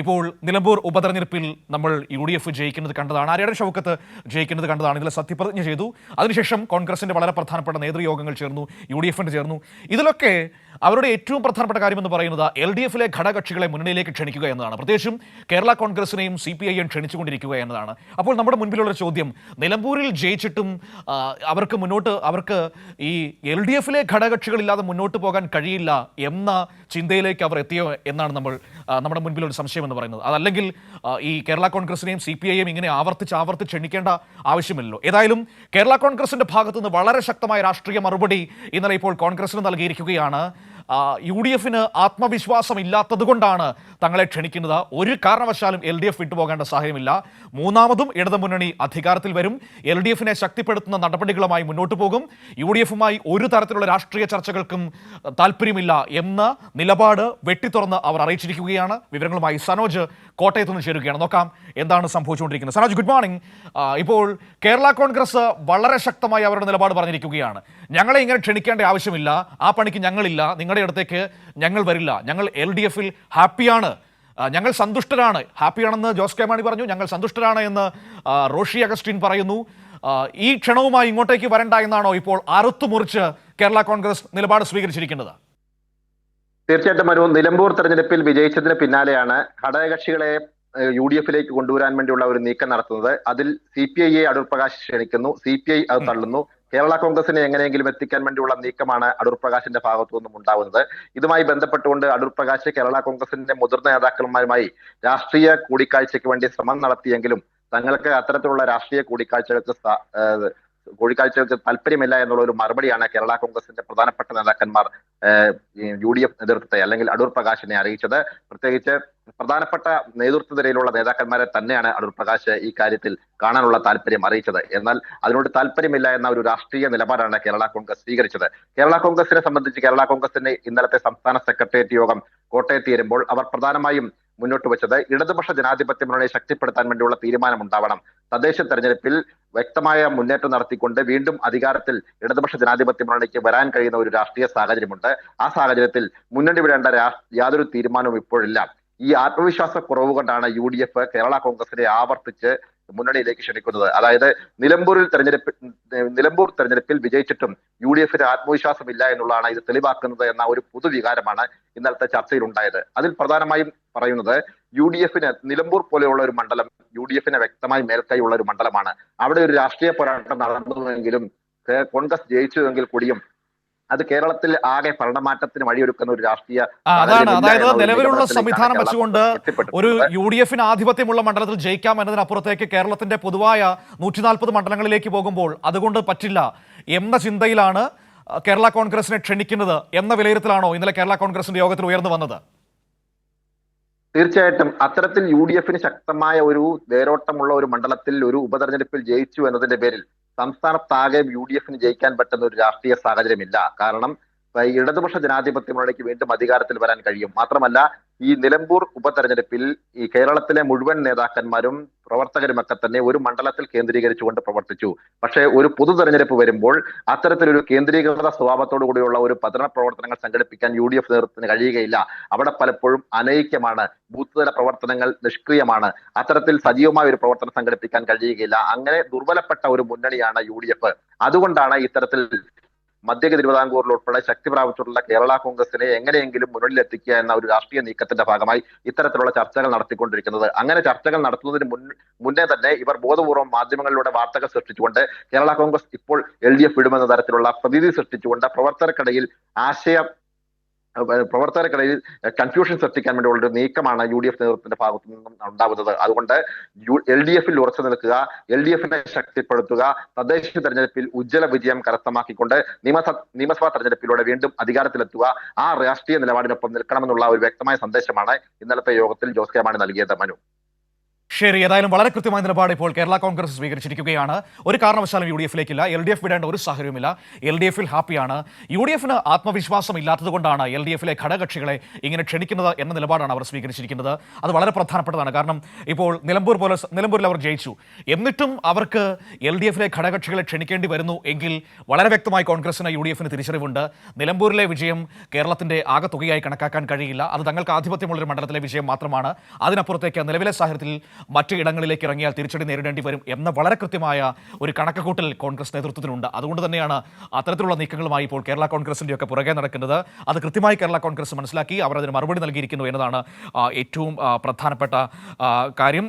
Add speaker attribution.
Speaker 1: ഇപ്പോൾ നിലമ്പൂർ ഉപതെരഞ്ഞെടുപ്പിൽ നമ്മൾ UDF ജയിക്കുന്നത് കണ്ടതാണ്, ആര്യാടൻ ഷൗക്കത്ത് ജയിക്കുന്നത് കണ്ടതാണ്. ഇതിൽ സത്യപ്രതിജ്ഞ ചെയ്തു. അതിനുശേഷം കോൺഗ്രസിന്റെ വളരെ പ്രധാനപ്പെട്ട നേതൃയോഗങ്ങൾ ചേർന്നു, UDFിന്റെ ചേർന്നു. ഇതിലൊക്കെ അവരുടെ ഏറ്റവും പ്രധാനപ്പെട്ട കാര്യമെന്ന് പറയുന്നത് LDFിലെ ഘടകകക്ഷികളെ മുന്നണിയിലേക്ക് ക്ഷണിക്കുക എന്നതാണ്. പ്രത്യേകിച്ചും കേരള കോൺഗ്രസിനെയും CPIയും ക്ഷണിച്ചുകൊണ്ടിരിക്കുക എന്നതാണ്. അപ്പോൾ നമ്മുടെ മുൻപിലുള്ള ചോദ്യം, നിലമ്പൂരിൽ ജയിച്ചിട്ടും അവർക്ക് ഈ LDFിലെ ഘടകകക്ഷികളില്ലാതെ മുന്നോട്ട് പോകാൻ കഴിയില്ല എന്ന ചിന്തയിലേക്ക് അവർ എത്തിയോ എന്നാണ് നമ്മുടെ മുൻപിലൊരു സംശയം എന്ന് പറയുന്നത്. അതല്ലെങ്കിൽ ഈ കേരള കോൺഗ്രസിനെയും CPIയും ഇങ്ങനെ ആവർത്തിച്ച് എണ്ണിക്കേണ്ട ആവശ്യമില്ലല്ലോ. ഏതായാലും കേരള കോൺഗ്രസിന്റെ ഭാഗത്തുനിന്ന് വളരെ ശക്തമായ രാഷ്ട്രീയ മറുപടി ഇന്നലെ ഇപ്പോൾ കോൺഗ്രസിന് നൽകിയിരിക്കുകയാണ്. UDFിന് ആത്മവിശ്വാസം ഇല്ലാത്തത് കൊണ്ടാണ് തങ്ങളെ ക്ഷണിക്കുന്നത്. ഒരു കാരണവശാലും LDF വിട്ടുപോകേണ്ട സാഹചര്യമില്ല. മൂന്നാമതും ഇടതുമുന്നണി അധികാരത്തിൽ വരും. LDFിനെ ശക്തിപ്പെടുത്തുന്ന നടപടികളുമായി മുന്നോട്ട് പോകും. UDFുമായി ഒരു തരത്തിലുള്ള രാഷ്ട്രീയ ചർച്ചകൾക്കും താല്പര്യമില്ല എന്ന നിലപാട് വെട്ടിത്തുറന്ന് അവർ അറിയിച്ചിരിക്കുകയാണ്. വിവരങ്ങളുമായി സനോജ് കോട്ടയത്ത് നിന്ന് ചേരുകയാണ്. നോക്കാം എന്താണ് സംഭവിച്ചുകൊണ്ടിരിക്കുന്നത്. Sanoj, good morning. ഇപ്പോൾ കേരള കോൺഗ്രസ് വളരെ ശക്തമായി അവരുടെ നിലപാട് പറഞ്ഞിരിക്കുകയാണ്. ഞങ്ങളെ ഇങ്ങനെ ക്ഷണിക്കേണ്ട ആവശ്യമില്ല, ആ പണിക്ക് ഞങ്ങളില്ല, നിങ്ങളുടെ അടുത്തേക്ക് ഞങ്ങൾ വരില്ല, ഞങ്ങൾ LDFിൽ ഹാപ്പിയാണ്, ഞങ്ങൾ സന്തുഷ്ടരാണ്. ഹാപ്പിയാണെന്ന് ജോസ് കെ മാണി പറഞ്ഞു, ഞങ്ങൾ സന്തുഷ്ടരാണ് എന്ന് റോഷി അഗസ്റ്റിൻ പറയുന്നു. ഈ ക്ഷണവുമായി ഇങ്ങോട്ടേക്ക് വരണ്ട എന്നാണോ ഇപ്പോൾ അറുത്തുമുറിച്ച് കേരള കോൺഗ്രസ് നിലപാട് സ്വീകരിച്ചിരിക്കുന്നത്?
Speaker 2: തീർച്ചയായിട്ടും മനു, നിലമ്പൂർ തെരഞ്ഞെടുപ്പിൽ വിജയിച്ചതിന് പിന്നാലെയാണ് ഘടകകക്ഷികളെ UDFിലേക്ക് കൊണ്ടുവരാൻ വേണ്ടിയുള്ള ഒരു നീക്കം നടത്തുന്നത്. അതിൽ CPIയെ അടൂർ പ്രകാശ് ക്ഷണിക്കുന്നു, CPI അത് തള്ളുന്നു. കേരള കോൺഗ്രസിനെ എങ്ങനെയെങ്കിലും എത്തിക്കാൻ വേണ്ടിയുള്ള നീക്കമാണ് അടൂർ പ്രകാശിന്റെ ഭാഗത്തു നിന്നും ഉണ്ടാവുന്നത്. ഇതുമായി ബന്ധപ്പെട്ടുകൊണ്ട് അടൂർ പ്രകാശ് കേരള കോൺഗ്രസിന്റെ മുതിർന്ന നേതാക്കന്മാരുമായി രാഷ്ട്രീയ കൂടിക്കാഴ്ചയ്ക്ക് വേണ്ടി ശ്രമം നടത്തിയെങ്കിലും തങ്ങൾക്ക് അത്തരത്തിലുള്ള രാഷ്ട്രീയ കൂടിക്കാഴ്ചകൾക്ക് താല്പര്യമില്ല എന്നുള്ള ഒരു മറുപടിയാണ് കേരള കോൺഗ്രസിന്റെ പ്രധാനപ്പെട്ട നേതാക്കന്മാർ UDF നേതൃത്വത്തെ അല്ലെങ്കിൽ അടൂർ പ്രകാശിനെ അറിയിച്ചത്. പ്രത്യേകിച്ച് പ്രധാനപ്പെട്ട നേതൃത്വ നിരയിലുള്ള നേതാക്കന്മാരെ തന്നെയാണ് അടൂർ പ്രകാശ് ഈ കാര്യത്തിൽ കാണാനുള്ള താല്പര്യം അറിയിച്ചത്. എന്നാൽ അതിനോട് താല്പര്യമില്ല എന്ന ഒരു രാഷ്ട്രീയ നിലപാടാണ് കേരള കോൺഗ്രസ് സ്വീകരിച്ചത്. കേരള കോൺഗ്രസിനെ സംബന്ധിച്ച് കേരള കോൺഗ്രസിന്റെ ഇന്നലത്തെ സംസ്ഥാന സെക്രട്ടേറിയറ്റ് യോഗം കോട്ടയത്ത് ചേരുമ്പോൾ അവർ പ്രധാനമായും മുന്നോട്ട് വെച്ചത് ഇടതുപക്ഷ ജനാധിപത്യ മുന്നണിയെ ശക്തിപ്പെടുത്താൻ വേണ്ടിയുള്ള തീരുമാനമുണ്ടാവണം. തദ്ദേശ തെരഞ്ഞെടുപ്പിൽ വ്യക്തമായ മുന്നേറ്റം നടത്തിക്കൊണ്ട് വീണ്ടും അധികാരത്തിൽ ഇടതുപക്ഷ ജനാധിപത്യ മുന്നണിക്ക് വരാൻ കഴിയുന്ന ഒരു രാഷ്ട്രീയ സാഹചര്യമുണ്ട്. ആ സാഹചര്യത്തിൽ മുന്നണി വിടേണ്ട യാതൊരു തീരുമാനവും ഇപ്പോഴില്ല. ഈ ആത്മവിശ്വാസ കുറവ് കൊണ്ടാണ് UDF കേരള കോൺഗ്രസിനെ ആവർത്തിച്ച് മുന്നണിയിലേക്ക് ക്ഷണിക്കുന്നത്. അതായത് നിലമ്പൂർ തെരഞ്ഞെടുപ്പിൽ വിജയിച്ചിട്ടും UDFിന് ആത്മവിശ്വാസമില്ല എന്നുള്ളതാണ് ഇത് തെളിവാക്കുന്നത് എന്ന ഒരു പൊതുവികാരമാണ് ഇന്നലത്തെ ചർച്ചയിൽ ഉണ്ടായത്. അതിൽ പ്രധാനമായും പറയുന്നത് UDFിന് നിലമ്പൂർ പോലെയുള്ള ഒരു മണ്ഡലം UDFിന് വ്യക്തമായി മേൽക്കൈയുള്ള ഒരു മണ്ഡലമാണ്. അവിടെ ഒരു രാഷ്ട്രീയ പോരാട്ടം നടന്നുവെങ്കിലും കോൺഗ്രസ് ജയിച്ചുവെങ്കിൽ കൂടിയും അത് കേരളത്തിൽ ആകെ ഭരണമാറ്റത്തിന് വഴിയൊരുക്കുന്ന ഒരു രാഷ്ട്രീയ
Speaker 1: അതായത് നിലവിലുള്ള സംവിധാനം വെച്ചുകൊണ്ട് ഒരു UDFിന് ആധിപത്യമുള്ള മണ്ഡലത്തിൽ ജയിക്കാം എന്നതിനപ്പുറത്തേക്ക് കേരളത്തിന്റെ പൊതുവായ 140 മണ്ഡലങ്ങളിലേക്ക് പോകുമ്പോൾ അതുകൊണ്ട് പറ്റില്ല എന്ന ചിന്തയിലാണ് കേരള കോൺഗ്രസിനെ ക്ഷണിക്കുന്നത് എന്ന വിലയിരുത്തലാണോ ഇന്നലെ കേരള കോൺഗ്രസിന്റെ യോഗത്തിൽ ഉയർന്നു വന്നത്?
Speaker 2: തീർച്ചയായിട്ടും അത്തരത്തിൽ UDFിന് ശക്തമായ ഒരു വേരോട്ടമുള്ള ഒരു മണ്ഡലത്തിൽ ഒരു ഉപതെരഞ്ഞെടുപ്പിൽ ജയിച്ചു എന്നതിന്റെ പേരിൽ സംസ്ഥാനത്താകെ UDFിന് ജയിക്കാൻ പറ്റുന്ന ഒരു രാഷ്ട്രീയ സാഹചര്യമില്ല. കാരണം ഇടതുപക്ഷ ജനാധിപത്യ മുന്നണിക്ക് വീണ്ടും അധികാരത്തിൽ വരാൻ കഴിയും. മാത്രമല്ല ഈ നിലമ്പൂർ ഉപതെരഞ്ഞെടുപ്പിൽ ഈ കേരളത്തിലെ മുഴുവൻ നേതാക്കന്മാരും പ്രവർത്തകരുമൊക്കെ തന്നെ ഒരു മണ്ഡലത്തിൽ കേന്ദ്രീകരിച്ചുകൊണ്ട് പ്രവർത്തിച്ചു. പക്ഷേ ഒരു പൊതു തെരഞ്ഞെടുപ്പ് വരുമ്പോൾ അത്തരത്തിലൊരു കേന്ദ്രീകൃത സ്വഭാവത്തോടു കൂടിയുള്ള ഒരു പ്രചരണ പ്രവർത്തനങ്ങൾ സംഘടിപ്പിക്കാൻ UDF നേതൃത്വത്തിന് കഴിയുകയില്ല. അവിടെ പലപ്പോഴും അനൈക്യമാണ്, ബൂത്ത് തല പ്രവർത്തനങ്ങൾ നിഷ്ക്രിയമാണ്. അത്തരത്തിൽ സജീവമായ ഒരു പ്രവർത്തനം സംഘടിപ്പിക്കാൻ കഴിയുകയില്ല. അങ്ങനെ ദുർബലപ്പെട്ട ഒരു മുന്നണിയാണ് UDF. അതുകൊണ്ടാണ് ഇത്തരത്തിൽ മധ്യ തിരുവിതാംകൂറിൽ ഉൾപ്പെടെ ശക്തി പ്രാപിച്ചിട്ടുള്ള കേരള കോൺഗ്രസിനെ എങ്ങനെയെങ്കിലും മുന്നിലെത്തിക്കുക എന്ന ഒരു രാഷ്ട്രീയ നീക്കത്തിന്റെ ഭാഗമായി ഇത്തരത്തിലുള്ള ചർച്ചകൾ നടത്തിക്കൊണ്ടിരിക്കുന്നത്. അങ്ങനെ ചർച്ചകൾ നടത്തുന്നതിന് മുന്നേ തന്നെ ഇവർ ബോധപൂർവ്വം മാധ്യമങ്ങളിലൂടെ വാർത്തകൾ സൃഷ്ടിച്ചുകൊണ്ട് കേരള കോൺഗ്രസ് ഇപ്പോൾ LDF വിടുമെന്ന തരത്തിലുള്ള പ്രതീതി സൃഷ്ടിച്ചുകൊണ്ട് പ്രവർത്തകർക്കിടയിൽ കൺഫ്യൂഷൻ സൃഷ്ടിക്കാൻ വേണ്ടിയുള്ള ഒരു നീക്കമാണ് UDF നേതൃത്വത്തിന്റെ ഭാഗത്തു നിന്നും ഉണ്ടാവുന്നത്. അതുകൊണ്ട് LDFിൽ ഉറച്ചു നിൽക്കുക, LDFിനെ ശക്തിപ്പെടുത്തുക, തദ്ദേശ തെരഞ്ഞെടുപ്പിൽ ഉജ്ജ്വല വിജയം കരസ്ഥമാക്കിക്കൊണ്ട് നിയമസഭാ തെരഞ്ഞെടുപ്പിലൂടെ വീണ്ടും അധികാരത്തിലെത്തുക, ആ രാഷ്ട്രീയ നിലപാടിനൊപ്പം നിൽക്കണമെന്നുള്ള ഒരു വ്യക്തമായ സന്ദേശമാണ് ഇന്നലത്തെ യോഗത്തിൽ ജോസ് കെ മാണി നൽകിയത്. മനു.
Speaker 1: ശരി, ഏതായാലും വളരെ കൃത്യമായ നിലപാട് ഇപ്പോൾ കേരള കോൺഗ്രസ് സ്വീകരിച്ചിരിക്കുകയാണ്. ഒരു കാരണവശാലും യു ഡി എഫിലേക്കില്ല, എൽ ഡി എഫ് വിടേണ്ട ഒരു സാഹചര്യമില്ല. എൽ ഡി എഫിൽ ഹാപ്പിയാണ്. യു ഡി എഫിന് ആത്മവിശ്വാസം ഇല്ലാത്തത് കൊണ്ടാണ് എൽ ഡി എഫിലെ ഘടകകക്ഷികളെ ഇങ്ങനെ ക്ഷണിക്കുന്നത് എന്ന നിലപാടാണ് അവർ സ്വീകരിച്ചിരിക്കുന്നത്. അത് വളരെ പ്രധാനപ്പെട്ടതാണ്. കാരണം ഇപ്പോൾ നിലമ്പൂരിൽ അവർ ജയിച്ചു, എന്നിട്ടും അവർക്ക് എൽ ഡി എഫിലെ ഘടകകക്ഷികളെ ക്ഷണിക്കേണ്ടി വരുന്നു എങ്കിൽ വളരെ വ്യക്തമായി കോൺഗ്രസിന് യു ഡി എഫിന് തിരിച്ചറിവുണ്ട്. നിലമ്പൂരിലെ വിജയം കേരളത്തിന്റെ ആകെ തുകയായി കണക്കാക്കാൻ കഴിയില്ല. അത് തങ്ങൾക്ക് ആധിപത്യമുള്ളൊരു മണ്ഡലത്തിലെ വിജയം മാത്രമാണ്. അതിനപ്പുറത്തേക്ക് നിലവിലെ സാഹചര്യത്തിൽ മറ്റ് ഇടങ്ങളിലേക്ക് ഇറങ്ങിയാൽ തിരിച്ചടി നേരിടേണ്ടി വരും എന്ന വളരെ കൃത്യമായ ഒരു കണക്കുകൂട്ടൽ കോൺഗ്രസ് നേതൃത്വത്തിനുണ്ട്. അതുകൊണ്ട് തന്നെയാണ് അത്തരത്തിലുള്ള നീക്കങ്ങളുമായി ഇപ്പോൾ കേരള കോൺഗ്രസിൻ്റെയൊക്കെ പുറകെ നടക്കുന്നത്. അത് കൃത്യമായി കേരള കോൺഗ്രസ് മനസ്സിലാക്കി അവർ അതിന് മറുപടി നൽകിയിരിക്കുന്നു എന്നതാണ് ഏറ്റവും പ്രധാനപ്പെട്ട കാര്യം.